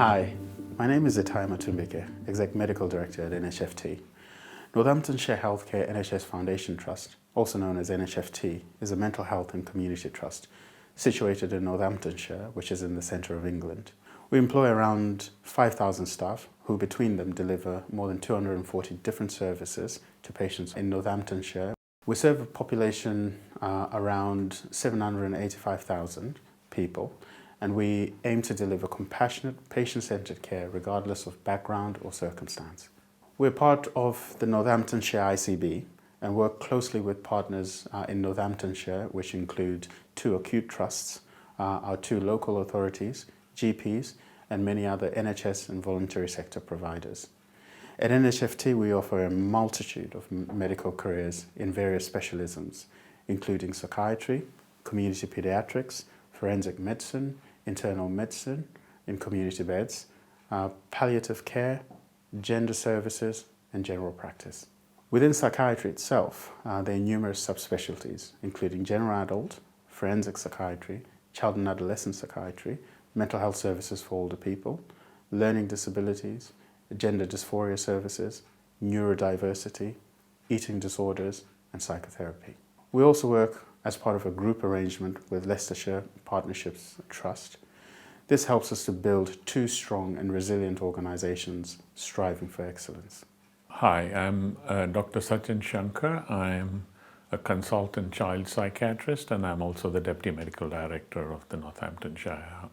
Hi, my name is Itai Matumbike, Exec Medical Director at NHFT. Northamptonshire Healthcare NHS Foundation Trust, also known as NHFT, is a mental health and community trust situated in Northamptonshire, which is in the centre of England. We employ around 5,000 staff who between them deliver more than 240 different services to patients in Northamptonshire. We serve a population around 785,000 people, and we aim to deliver compassionate, patient-centred care regardless of background or circumstance. We're part of the Northamptonshire ICB and work closely with partners in Northamptonshire, which include 2 acute trusts, our 2 local authorities, GPs, and many other NHS and voluntary sector providers. At NHFT, we offer a multitude of medical careers in various specialisms, including psychiatry, community pediatrics, forensic medicine, internal medicine in community beds, palliative care, gender services, and general practice. Within psychiatry itself, there are numerous subspecialties, including general adult, forensic psychiatry, child and adolescent psychiatry, mental health services for older people, learning disabilities, gender dysphoria services, neurodiversity, eating disorders, and psychotherapy. We also work as part of a group arrangement with Leicestershire Partnerships Trust. This helps us to build 2 strong and resilient organisations striving for excellence. Hi, I'm Dr. Sachin Shankar. I'm a consultant child psychiatrist, and I'm also the Deputy Medical Director of the Northamptonshire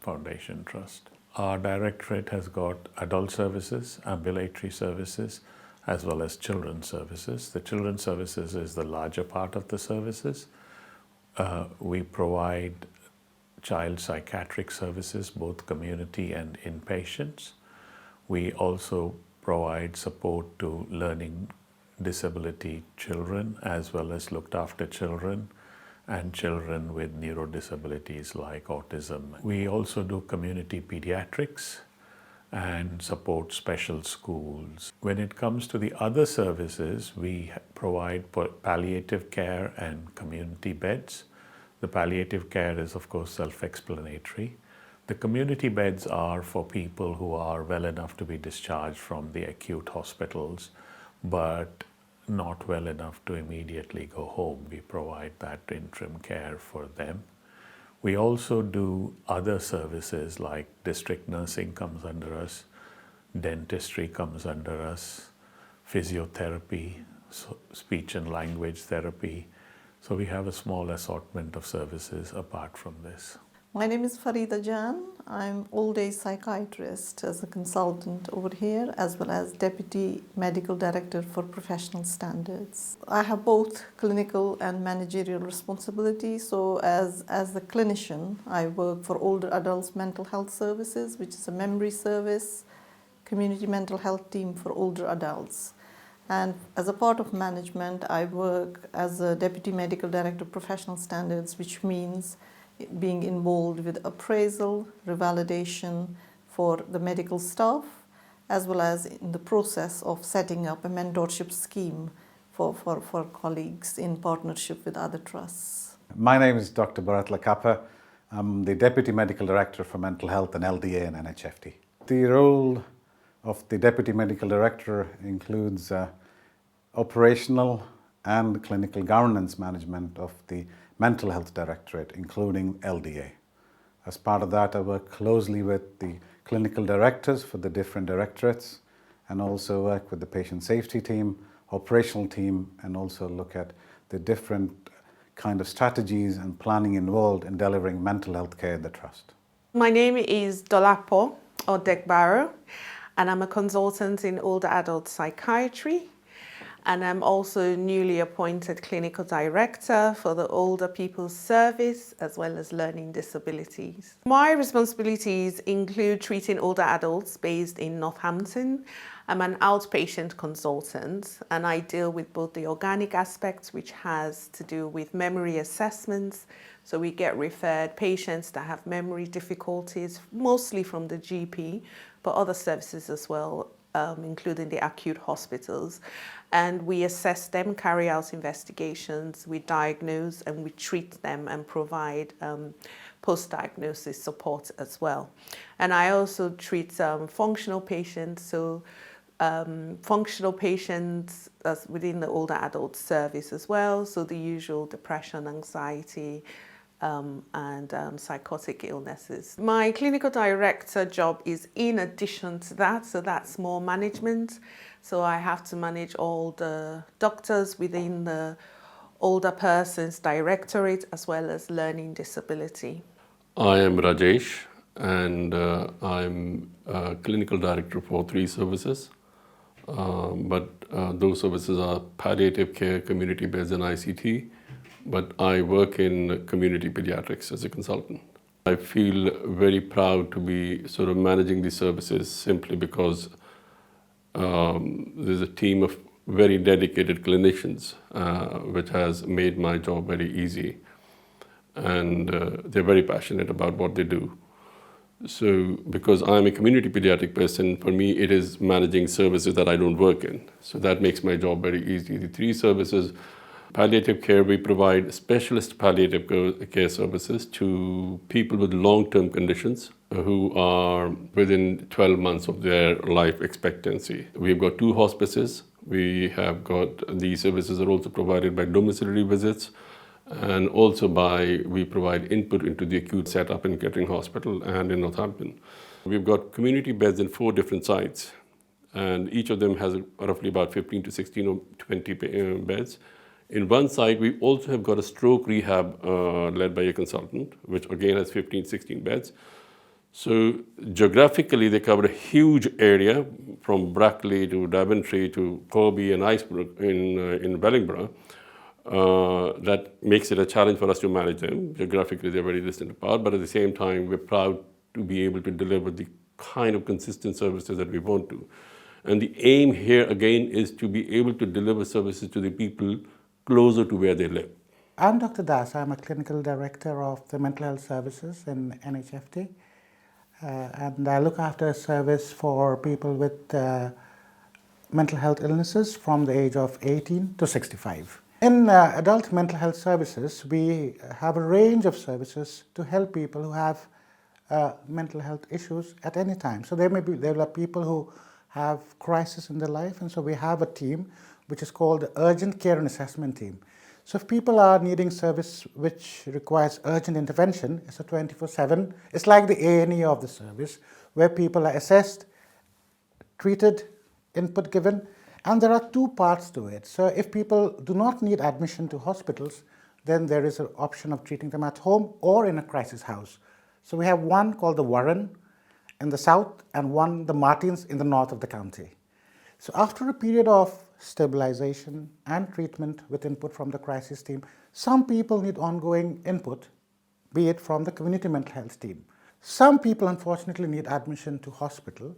Foundation Trust. Our directorate has got adult services, ambulatory services, as well as children's services. The children's services is the larger part of the services. We provide child psychiatric services, both community and inpatients. We also provide support to learning disability children, as well as looked after children and children with neurodisabilities like autism. We also do community pediatrics and support special schools. When it comes to the other services, we provide palliative care and community beds. The palliative care is, of course, self-explanatory. The community beds are for people who are well enough to be discharged from the acute hospitals, but not well enough to immediately go home. We provide that interim care for them. We also do other services like district nursing comes under us, dentistry comes under us, physiotherapy, speech and language therapy. So we have a small assortment of services apart from this. My name is Farida Jan. I'm all-day psychiatrist as a consultant over here, as well as Deputy Medical Director for Professional Standards. I have both clinical and managerial responsibility. So as the clinician, I work for older adults mental health services, which is a memory service, community mental health team for older adults. And as a part of management, I work as a Deputy Medical Director of Professional Standards, which means being involved with appraisal, revalidation for the medical staff, as well as in the process of setting up a mentorship scheme for colleagues in partnership with other trusts. My name is Dr. Bharat Lakappa. I'm the Deputy Medical Director for Mental Health and LDA in NHFT. The role of the Deputy Medical Director includes operational and clinical governance management of the Mental Health Directorate, including LDA. As part of that, I work closely with the clinical directors for the different directorates and also work with the patient safety team, operational team, and also look at the different kind of strategies and planning involved in delivering mental health care at the Trust. My name is Dolapo Odekbaro, and I'm a consultant in older adult psychiatry. And I'm also newly appointed Clinical Director for the Older People's Service, as well as Learning Disabilities. My responsibilities include treating older adults based in Northampton. I'm an outpatient consultant, and I deal with both the organic aspects, which has to do with memory assessments. So we get referred patients that have memory difficulties, mostly from the GP, but other services as well, including the acute hospitals. And we assess them, carry out investigations, we diagnose and we treat them and provide post-diagnosis support as well. And I also treat functional patients, so functional patients within the older adult service as well, so the usual depression, anxiety, and psychotic illnesses. My clinical director job is in addition to that, so that's more management. So I have to manage all the doctors within the older persons directorate as well as learning disability. I am Rajesh and I'm a clinical director for 3 services. But those services are palliative care, community-based and ICT. But I work in community pediatrics as a consultant. I feel very proud to be sort of managing these services simply because there's a team of very dedicated clinicians, which has made my job very easy. And they're very passionate about what they do. So because I'm a community pediatric person, for me it is managing services that I don't work in. So that makes my job very easy. The 3 services, palliative care, we provide specialist palliative care services to people with long-term conditions who are within 12 months of their life expectancy. We've got 2 hospices. We have got, these services are also provided by domiciliary visits, and also we provide input into the acute setup in Kettering Hospital and in Northampton. We've got community beds in 4 different sites, and each of them has roughly about 15 to 16 or 20 beds. In one site, we also have got a stroke rehab led by a consultant, which again has 15, 16 beds. So geographically, they cover a huge area from Brackley to Daventry to Corby and Icebrook in Wellingborough. That makes it a challenge for us to manage them. Geographically, they're very distant apart, but at the same time, we're proud to be able to deliver the kind of consistent services that we want to. And the aim here, again, is to be able to deliver services to the people closer to where they live. I'm Dr. Das. I'm a clinical director of the mental health services in NHFT. And I look after a service for people with mental health illnesses from the age of 18 to 65. In adult mental health services, we have a range of services to help people who have mental health issues at any time. So there are people who have crisis in their life, and so we have a team which is called the Urgent Care and Assessment Team. So if people are needing service which requires urgent intervention, it's a 24/7. It's like the A&E of the service, where people are assessed, treated, input given, and there are 2 parts to it. So if people do not need admission to hospitals, then there is an option of treating them at home or in a crisis house. So we have one called the Warren in the south and one, the Martins, in the north of the county. So after a period of stabilization and treatment with input from the crisis team, some people need ongoing input, be it from the community mental health team. Some people, unfortunately, need admission to hospital.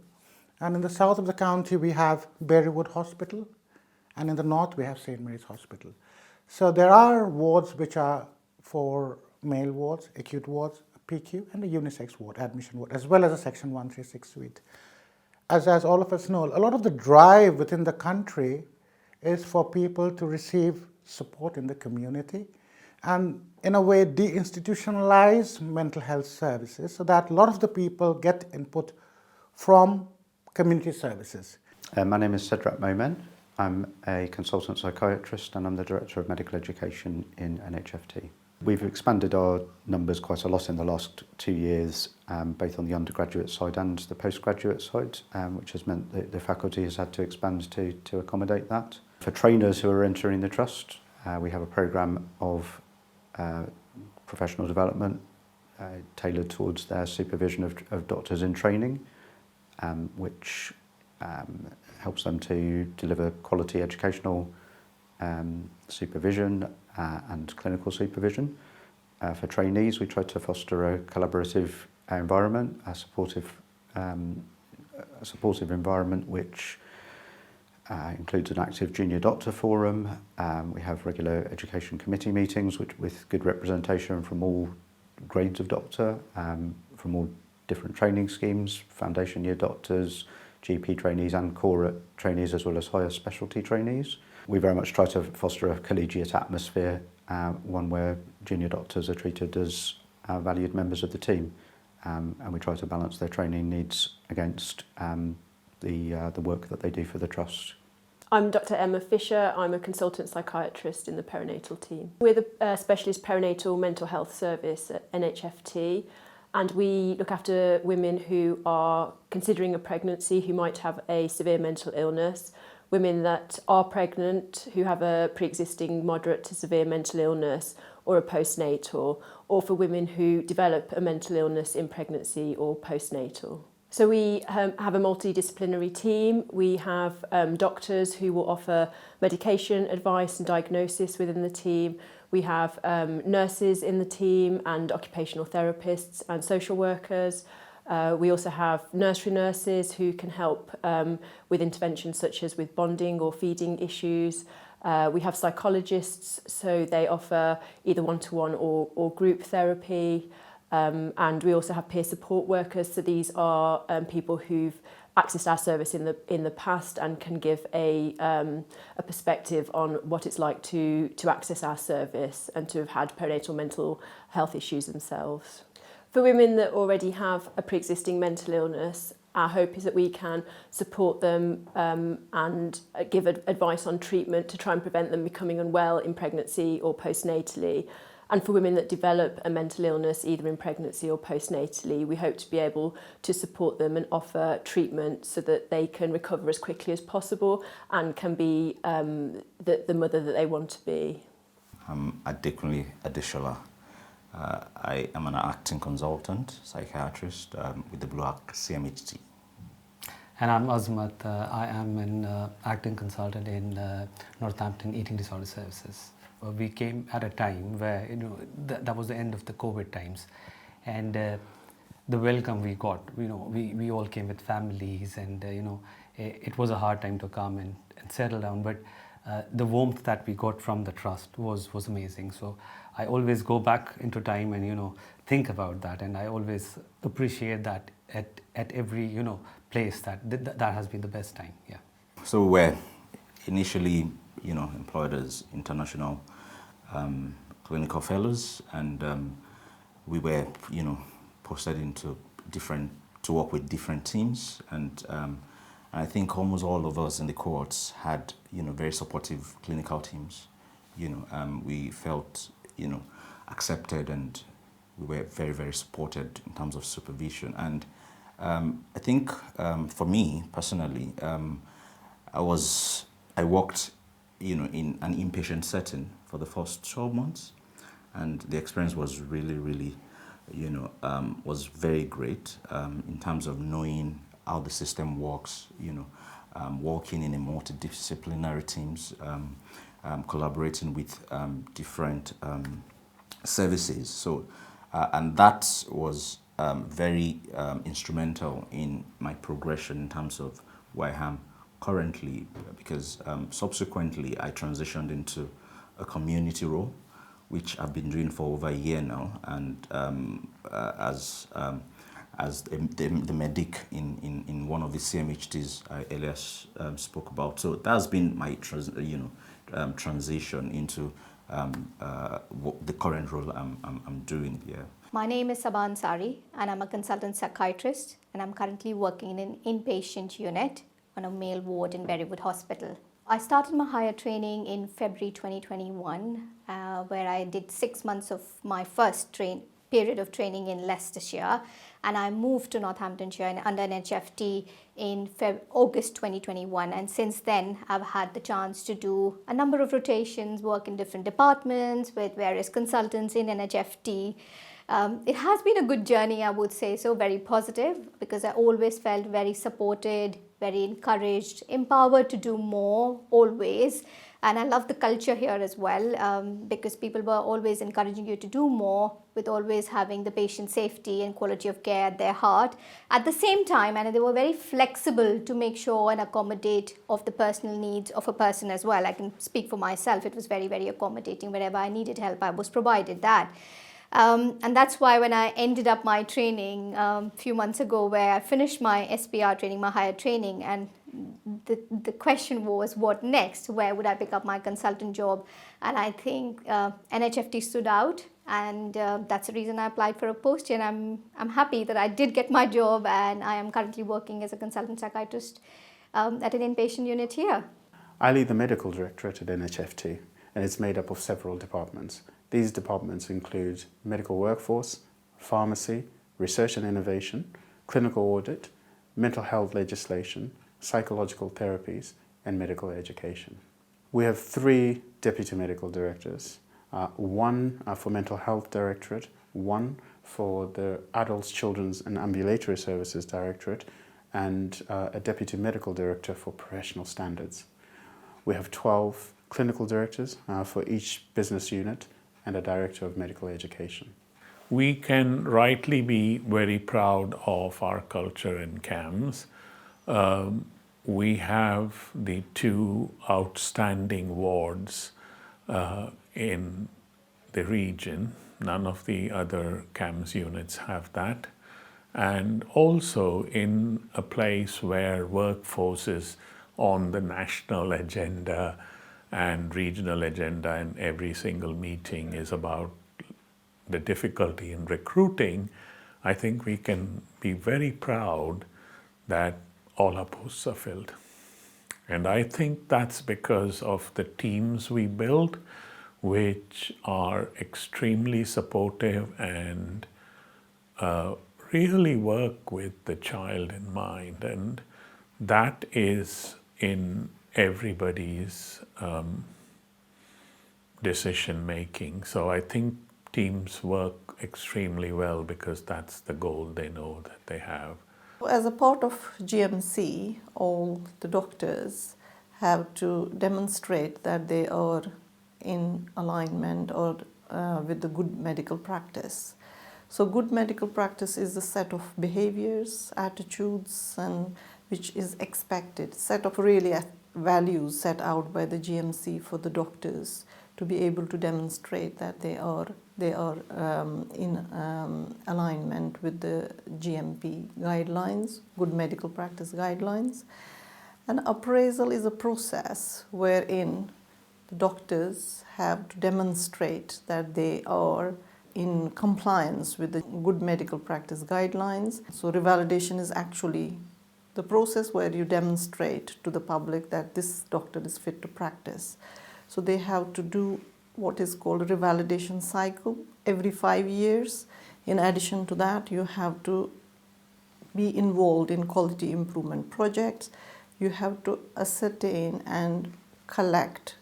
And in the south of the county, we have Berrywood Hospital, and in the north, we have St. Mary's Hospital. So there are wards which are for male wards, acute wards, PQ, and a unisex ward, admission ward, as well as a Section 136 suite. As all of us know, a lot of the drive within the country is for people to receive support in the community and, in a way, deinstitutionalize mental health services so that a lot of the people get input from community services. My name is Sedrak Momen. I'm a consultant psychiatrist and I'm the Director of Medical Education in NHFT. We've expanded our numbers quite a lot in the last 2 years, both on the undergraduate side and the postgraduate side, which has meant that the faculty has had to expand to accommodate that. For trainers who are entering the trust, we have a programme of professional development tailored towards their supervision of doctors in training, which helps them to deliver quality educational supervision and clinical supervision. For trainees, we try to foster a collaborative environment, a supportive environment which includes an active junior doctor forum. We have regular education committee meetings with good representation from all grades of doctor, from all different training schemes, foundation year doctors, GP trainees and core trainees, as well as higher specialty trainees. We very much try to foster a collegiate atmosphere, one where junior doctors are treated as valued members of the team, and we try to balance their training needs against the work that they do for the Trust. I'm Dr. Emma Fisher. I'm a consultant psychiatrist in the perinatal team. We're the specialist perinatal mental health service at NHFT, and we look after women who are considering a pregnancy, who might have a severe mental illness, women that are pregnant who have a pre-existing moderate to severe mental illness or a postnatal, or for women who develop a mental illness in pregnancy or postnatal. So we have a multidisciplinary team. We have doctors who will offer medication advice and diagnosis within the team. We have nurses in the team and occupational therapists and social workers. We also have nursery nurses who can help with interventions such as with bonding or feeding issues. We have psychologists, so they offer either one-to-one or group therapy. And we also have peer support workers, so these are people who've accessed our service in the past and can give a perspective on what it's like to access our service and to have had perinatal mental health issues themselves. For women that already have a pre-existing mental illness, our hope is that we can support them and give advice on treatment to try and prevent them becoming unwell in pregnancy or postnatally. And for women that develop a mental illness, either in pregnancy or postnatally, we hope to be able to support them and offer treatment so that they can recover as quickly as possible and can be the mother that they want to be. I'm Adekunle Adeshola. I am an acting consultant, psychiatrist with the Blue Arc CMHT. And I'm Azmat. I am an acting consultant in Northampton Eating Disorder Services. We came at a time where that was the end of the COVID times, and the welcome we got. We all came with families, and it was a hard time to come and settle down. But the warmth that we got from the trust was amazing. So I always go back into time and think about that, and I always appreciate that at every place that has been the best time. Yeah. So we're initially employed as international clinical fellows, and we were posted into to work with different teams, and I think almost all of us in the cohorts had very supportive clinical teams. We felt accepted, and we were very, very supported in terms of supervision. And I think for me personally, I worked in an inpatient setting for the first 12 months, and the experience was really was very great in terms of knowing how the system works, working in a multidisciplinary teams, collaborating with different services. So, and that was very instrumental in my progression in terms of where I am currently, because subsequently I transitioned into a community role, which I've been doing for over a year now, and as the medic in one of the CMHTs I earlier spoke about. So that's been my transition into the current role I'm doing here. My name is Sabah Ansari, and I'm a consultant psychiatrist, and I'm currently working in an inpatient unit on a male ward in Berrywood Hospital. I started my higher training in February 2021, where I did 6 months of my first period of training in Leicestershire, and I moved to Northamptonshire under NHFT in August 2021, and since then I've had the chance to do a number of rotations, work in different departments with various consultants in NHFT. It has been a good journey, I would say, so very positive, because I always felt very supported, very encouraged, empowered to do more, always. And I love the culture here as well, because people were always encouraging you to do more, with always having the patient safety and quality of care at their heart. At the same time, and they were very flexible to make sure and accommodate of the personal needs of a person as well. I can speak for myself, it was very, very accommodating. Wherever I needed help, I was provided that. And that's why when I ended up my training a few months ago, where I finished my SPR training, my higher training, and the question was, what next? Where would I pick up my consultant job? And I think NHFT stood out, and that's the reason I applied for a post here. And I'm happy that I did get my job, and I am currently working as a consultant psychiatrist at an inpatient unit here. I lead the medical directorate at NHFT, and it's made up of several departments. These departments include medical workforce, pharmacy, research and innovation, clinical audit, mental health legislation, psychological therapies, and medical education. We have 3 deputy medical directors, one for mental health directorate, one for the adults, children's and ambulatory services directorate, and a deputy medical director for professional standards. We have 12 clinical directors for each business unit and a director of medical education. We can rightly be very proud of our culture in CAMS. We have the 2 outstanding wards in the region. None of the other CAMS units have that. And also in a place where workforce is on the national agenda and regional agenda, and every single meeting is about the difficulty in recruiting, I think we can be very proud that all our posts are filled. And I think that's because of the teams we build, which are extremely supportive and really work with the child in mind. And that is in everybody's decision making. So I think teams work extremely well because that's the goal they know that they have. As a part of GMC, all the doctors have to demonstrate that they are in alignment or with the good medical practice. So good medical practice is a set of behaviors, attitudes, and which is expected, set of really values set out by the GMC for the doctors to be able to demonstrate that they are in alignment with the GMP guidelines, good medical practice guidelines. And appraisal is a process wherein the doctors have to demonstrate that they are in compliance with the good medical practice guidelines. So revalidation is actually the process where you demonstrate to the public that this doctor is fit to practice. So they have to do what is called a revalidation cycle every 5 years. In addition to that, you have to be involved in quality improvement projects. You have to ascertain and collect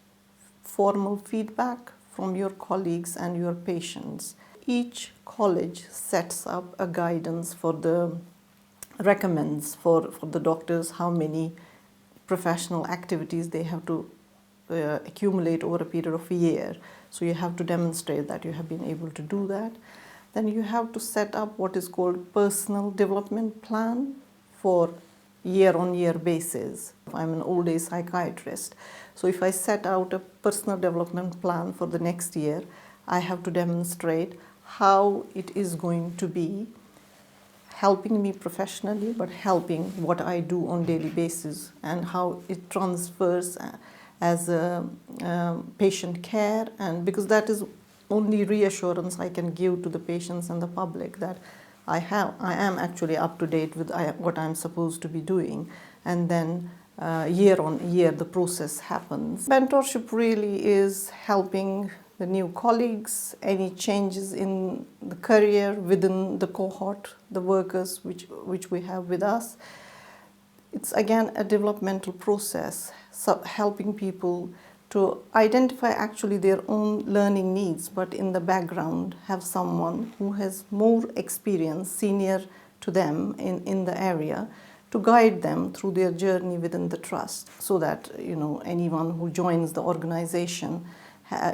formal feedback from your colleagues and your patients. Each college sets up a guidance recommends for the doctors how many professional activities they have to accumulate over a period of a year. So you have to demonstrate that you have been able to do that. Then you have to set up what is called personal development plan for year-on-year basis. I'm an old age psychiatrist. So if I set out a personal development plan for the next year, I have to demonstrate how it is going to be helping me professionally, but helping what I do on daily basis and how it transfers as a patient care. And because that is only reassurance I can give to the patients and the public that I am actually up to date with what I'm supposed to be doing. And then year on year the process happens. Mentorship really is helping the new colleagues, any changes in the career within the cohort, the workers which we have with us. It's again a developmental process, so helping people to identify actually their own learning needs, but in the background have someone who has more experience, senior to them in the area, to guide them through their journey within the trust, so that anyone who joins the organization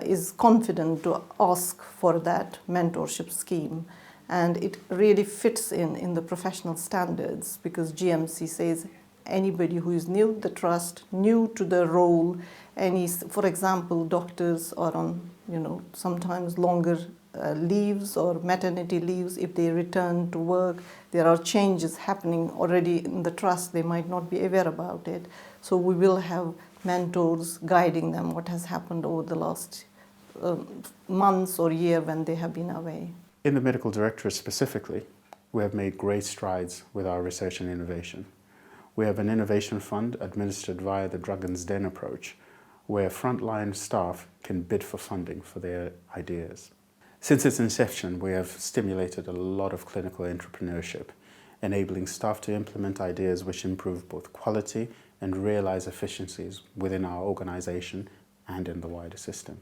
is confident to ask for that mentorship scheme. And it really fits in the professional standards, because GMC says anybody who is new to the trust, new to the role, for example, doctors are on sometimes longer leaves or maternity leaves. If they return to work, there are changes happening already in the trust, they might not be aware about it. So we will have mentors guiding them what has happened over the last months or year when they have been away. In the Medical Directorate specifically, we have made great strides with our research and innovation. We have an innovation fund administered via the Dragon's Den approach, where frontline staff can bid for funding for their ideas. Since its inception, we have stimulated a lot of clinical entrepreneurship, enabling staff to implement ideas which improve both quality and realize efficiencies within our organization and in the wider system.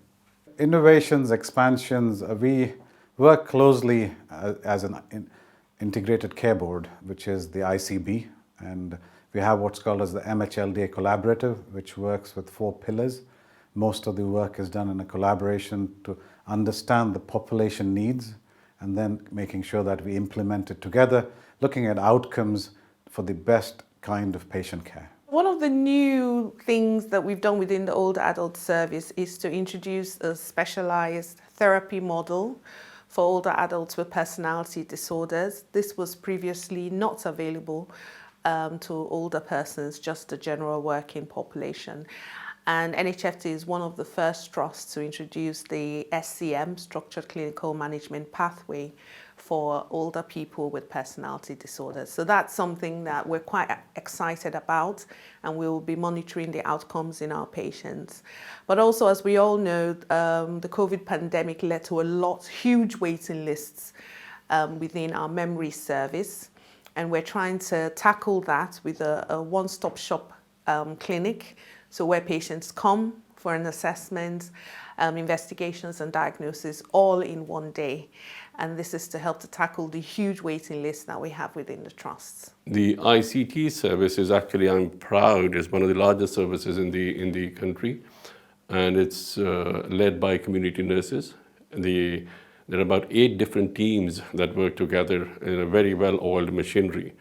Innovations, expansions, we work closely as an integrated care board, which is the ICB, and we have what's called as the MHLDA Collaborative, which works with 4 pillars. Most of the work is done in a collaboration to understand the population needs and then making sure that we implement it together, looking at outcomes for the best kind of patient care. One of the new things that we've done within the older adult service is to introduce a specialized therapy model for older adults with personality disorders. This was previously not available to older persons, just the general working population. And NHFT is one of the first trusts to introduce the SCM, Structured Clinical Management Pathway, for older people with personality disorders. So that's something that we're quite excited about, and we'll be monitoring the outcomes in our patients. But also, as we all know, the COVID pandemic led to huge waiting lists within our memory service. And we're trying to tackle that with a one-stop shop clinic, so where patients come for an assessment, investigations and diagnosis all in one day. And this is to help to tackle the huge waiting list that we have within the trusts. The ICT service is actually, I'm proud, is one of the largest services in the country, and it's led by community nurses. There are about 8 different teams that work together in a very well-oiled machinery.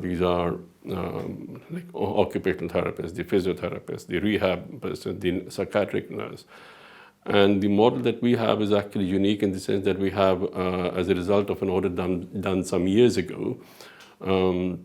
These are like occupational therapists, the physiotherapists, the rehab person, the psychiatric nurse. And the model that we have is actually unique in the sense that we have, as a result of an audit done some years ago, we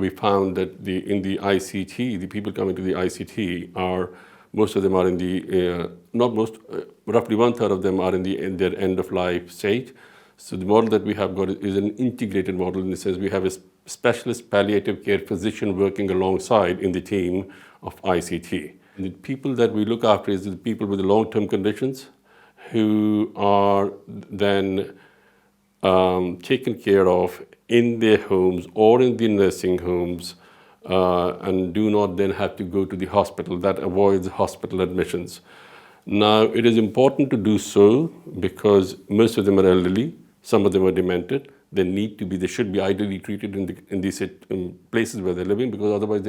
found that in the ICT, the people coming to the ICT are, most of them are in the, roughly 1/3 of them are in their end of life stage. So the model that we have got is an integrated model in the sense we have a specialist palliative care physician working alongside in the team of ICT. And the people that we look after is the people with the long-term conditions who are then taken care of in their homes or in the nursing homes and do not then have to go to the hospital. That avoids hospital admissions. Now, it is important to do so because most of them are elderly, some of them are demented. They should be ideally treated in these places where they're living, because otherwise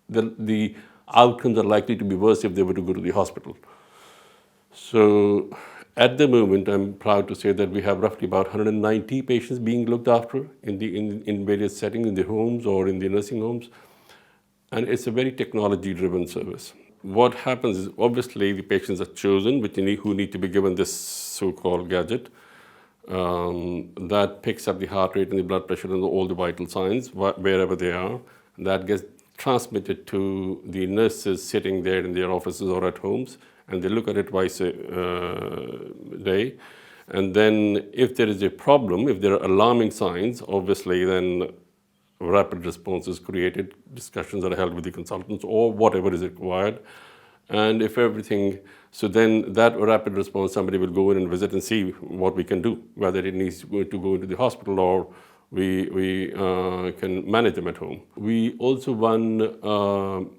the outcomes are likely to be worse if they were to go to the hospital. So at the moment, I'm proud to say that we have roughly about 190 patients being looked after in various settings, in the homes or in the nursing homes. And it's a very technology-driven service. What happens is, obviously, the patients are chosen, who need to be given this so-called gadget that picks up the heart rate and the blood pressure and all the vital signs wherever they are. That gets transmitted to the nurses sitting there in their offices or at homes, and they look at it twice a day. And then if there is a problem, if there are alarming signs, obviously then rapid response is created, discussions are held with the consultants or whatever is required. And if everything, so then that rapid response, somebody will go in and visit and see what we can do, whether it needs to go into the hospital or we can manage them at home. We also won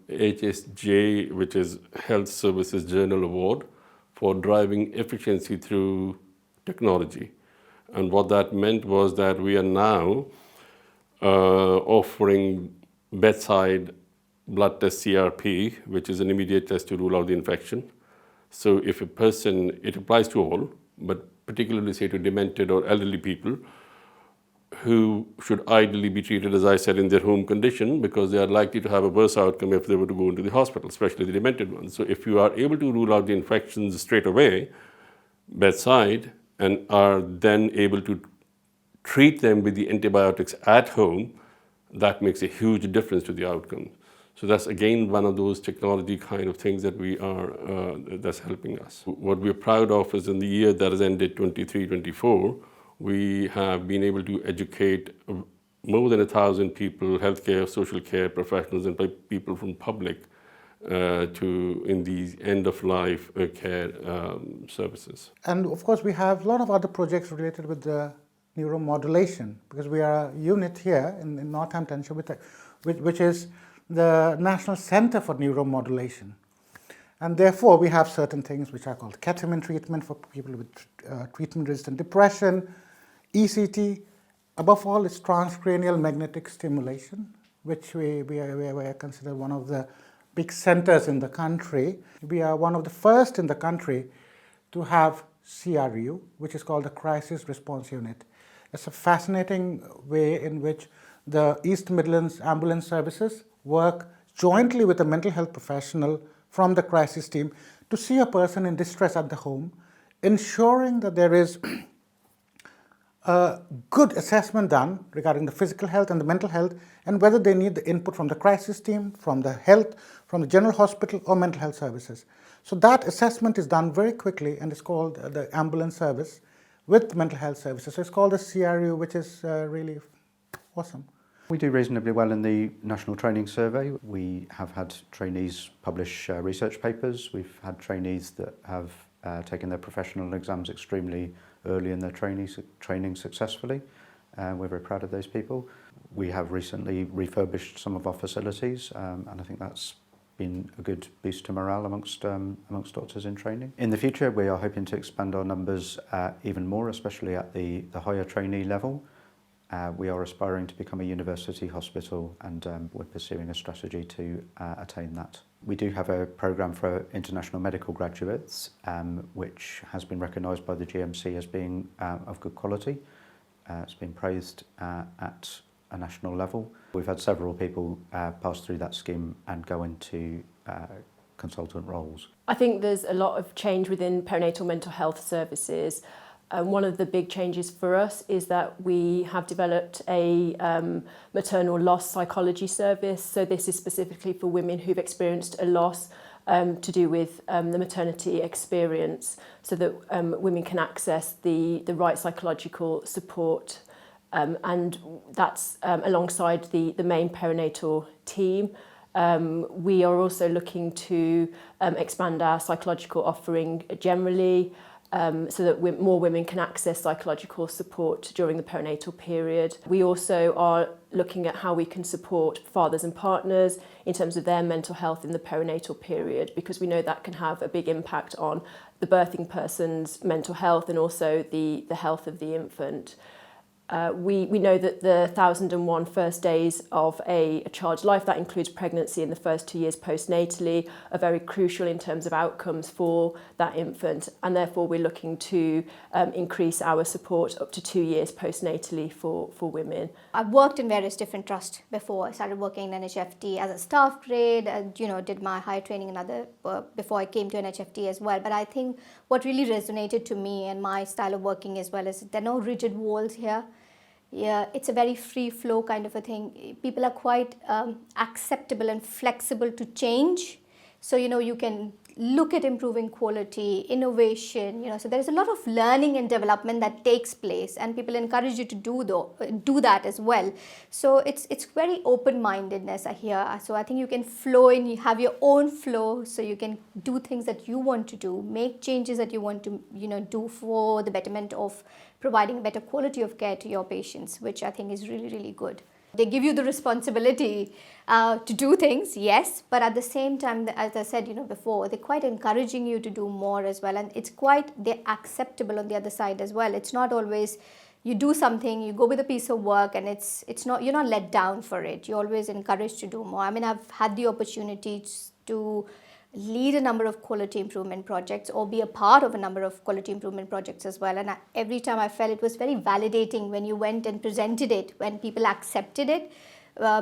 HSJ, which is Health Services Journal Award, for driving efficiency through technology. And what that meant was that we are now offering bedside blood test CRP, which is an immediate test to rule out the infection. So if a person, it applies to all, but particularly say to demented or elderly people, who should ideally be treated, as I said, in their home condition, because they are likely to have a worse outcome if they were to go into the hospital, especially the demented ones. So if you are able to rule out the infections straight away, bedside, and are then able to treat them with the antibiotics at home, that makes a huge difference to the outcome. So that's again one of those technology kind of things that that's helping us. What we're proud of is in the year that has ended 23-24, we have been able to educate more than 1,000 people, healthcare, social care professionals, and people from public in these end-of-life care services. And of course, we have a lot of other projects related with the neuromodulation, because we are a unit here in Northamptonshire, which is the National Centre for Neuromodulation. And therefore, we have certain things which are called ketamine treatment for people with treatment-resistant depression, ECT. Above all, it's transcranial magnetic stimulation, which we are considered one of the big centers in the country. We are one of the first in the country to have CRU, which is called the Crisis Response Unit. It's a fascinating way in which the East Midlands Ambulance Services work jointly with a mental health professional from the crisis team to see a person in distress at the home, ensuring that there is a good assessment done regarding the physical health and the mental health, and whether they need the input from the crisis team, from the health, from the general hospital or mental health services. So that assessment is done very quickly, and it's called the ambulance service with mental health services. So it's called the CRU, which is really awesome. We do reasonably well in the National Training Survey. We have had trainees publish research papers. We've had trainees that have taken their professional exams extremely early in their training successfully. We're very proud of those people. We have recently refurbished some of our facilities, and I think that's been a good boost to morale amongst doctors in training. In the future, we are hoping to expand our numbers even more, especially at the higher trainee level. We are aspiring to become a university hospital, and we're pursuing a strategy to attain that. We do have a programme for international medical graduates, which has been recognised by the GMC as being of good quality. It's been praised at a national level. We've had several people pass through that scheme and go into consultant roles. I think there's a lot of change within perinatal mental health services. One of the big changes for us is that we have developed a maternal loss psychology service. So this is specifically for women who've experienced a loss to do with the maternity experience, so that women can access the right psychological support. And that's alongside the main perinatal team. We are also looking to expand our psychological offering generally, so that more women can access psychological support during the perinatal period. We also are looking at how we can support fathers and partners in terms of their mental health in the perinatal period, because we know that can have a big impact on the birthing person's mental health and also the health of the infant. We know that the 1,001 first days of a child's life, that includes pregnancy and the first 2 years postnatally, are very crucial in terms of outcomes for that infant, and therefore we're looking to increase our support up to 2 years postnatally for women. I've worked in various different trusts before. I started working in NHFT as a staff grade and did my higher training in other before I came to NHFT as well. But I think what really resonated to me and my style of working as well is there are no rigid walls here. Yeah, it's a very free flow kind of a thing. People are quite acceptable and flexible to change. So, you can look at improving quality, innovation, so there's a lot of learning and development that takes place, and people encourage you to do that as well. So it's very open-mindedness here. So I think you can flow in, you have your own flow, so you can do things that you want to do, make changes that you want to, do for the betterment of providing better quality of care to your patients, which I think is really, really good. They give you the responsibility to do things, yes, but at the same time, as I said, before, they're quite encouraging you to do more as well, and they're acceptable on the other side as well. It's not always you do something, you go with a piece of work, and you're not let down for it. You're always encouraged to do more. I mean, I've had the opportunity to lead a number of quality improvement projects or be a part of a number of quality improvement projects as well. And every time I felt it was very validating when you went and presented it, when people accepted it,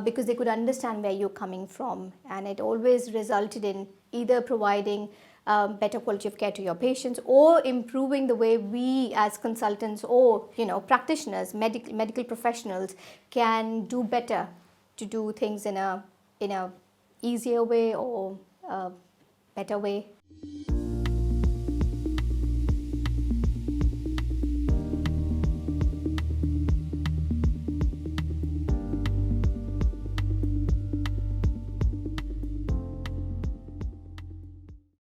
because they could understand where you're coming from. And it always resulted in either providing better quality of care to your patients or improving the way we as consultants or practitioners, medical professionals can do better to do things in a easier way or a better way.